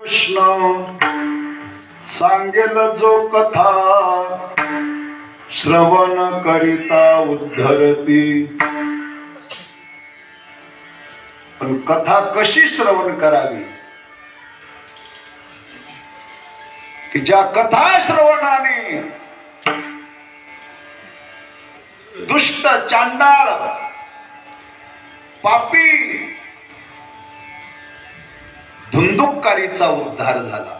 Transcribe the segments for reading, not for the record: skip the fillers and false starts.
कृष्ण सांगेल जो कथा श्रवण करिता उद्धरती. पण कथा कशी श्रवण करावी की ज्या कथा श्रवणाने दुष्ट चांडाळ पापी धुंदुककारीचा उद्धार झाला.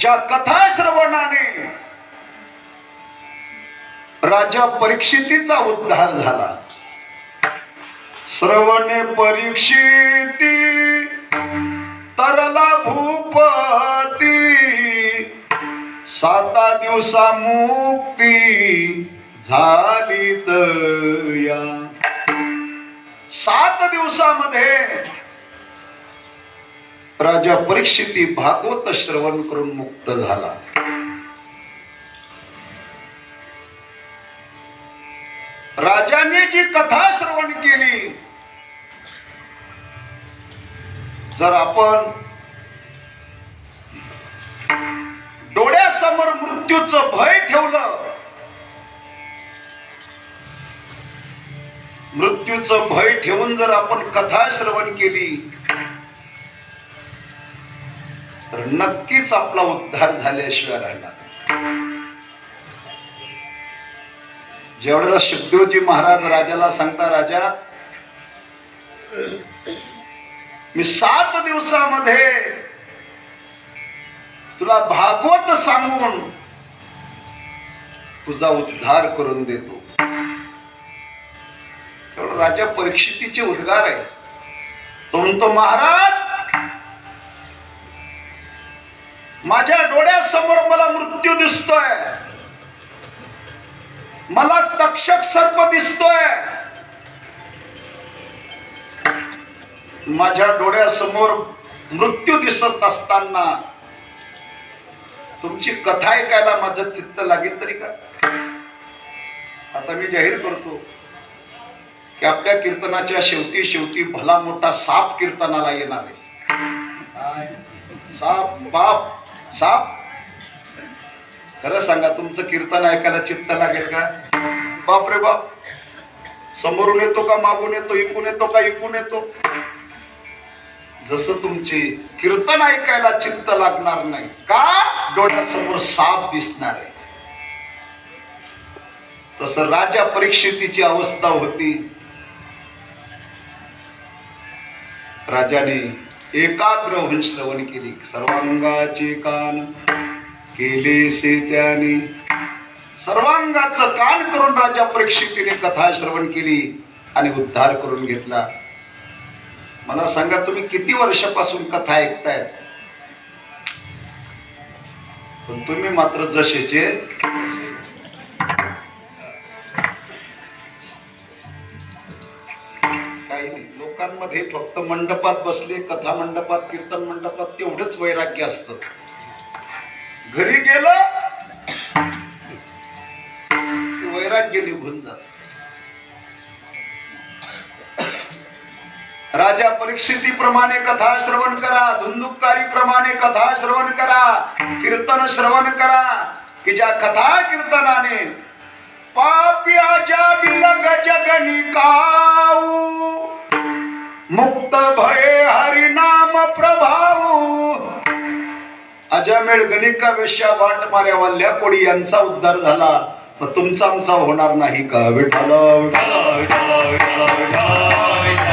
ज्या कथा श्रवणाने राजा परीक्षितीचा उद्धार झाला. श्रवणे परीक्षिती तरला भूपती 7 दिवसा मुक्ती झाली तया. 7 दिवसामध्ये राजा परीक्षिती भागवत श्रवण करून मुक्त झाला. राजाने जी कथा श्रवण केली, जर आपण डोळ्यासमोर मृत्यूचं भय ठेवलं, मृत्यूचं भय ठेवून जर आपण कथा श्रवण केली तर नक्कीच आपला उद्धार झाल्याशिवाय राहिला. जेवढ्याला शुकदेवजी महाराज राजाला सांगता, राजा मी 7 दिवसामध्ये तुला भागवत सांगून तुझा उद्धार करून देतो. तेवढं राजा परीक्षितीचे उद्गार आहे. तो म्हणतो, महाराज माझ्या डोळ्यासमोर मला मृत्यू दिसतोय, मला तक्षक सर्प दिसतोय, माझ्या डोळ्यासमोर मृत्यू दिसत असताना तुमची कथा ऐकायला माझं चित्त लागेल तरी का? आता मी जाहीर करतो की आपल्या कीर्तनाच्या शेवटी शेवटी भला मोठा साप कीर्तनाला येणार आहे. साप बाप साप. खरं सांगा, तुमचं कीर्तन ऐकायला चित्त लागेल का? बाप रे बाप. समोरून येतो का मागून येतो, इकून येतो का इकून येतो. जसं तुमचे कीर्तन ऐकायला चित्त लागणार नाही का, डोळ्यासमोर साप दिसणार आहे, तसं राजा परीक्षितीची अवस्था होती. राजाने एकाग्र होऊन श्रवण केली. सर्वांगाचे कान केले से त्याने. सर्वांगाचं कान करून राजा परीक्षितीने कथा श्रवण केली आणि उद्धार करून घेतला. मला सांगा, तुम्ही किती वर्षापासून कथा ऐकतायत? पण तुम्ही मात्र जसेचे काही नाही. लोकांमध्ये फक्त मंडपात बसले, कथा मंडपात, कीर्तन मंडपात तेवढंच वैराग्य असतं. घरी गेलं वैराग्य निघून जात. राजा परीक्षितीप्रमाणे कथा श्रवण करा, धुंदुककारी प्रमाणे कथा श्रवण करा, कीर्तन श्रवण करा की ज्या कथा कीर्तनाने पाप्याच्या बिलग जगनी काऊ मुक्त भये हरिनाम प्रभाऊ. अजामेळ गणिका वेश्या वाट माऱ्या वल्ल्या कोडी यांचा उद्धार झाला, तर तुमचा आमचा होणार नाही का? विठ्ठल विठ्ठल विठ्ठल विठ्ठल विठ्ठल.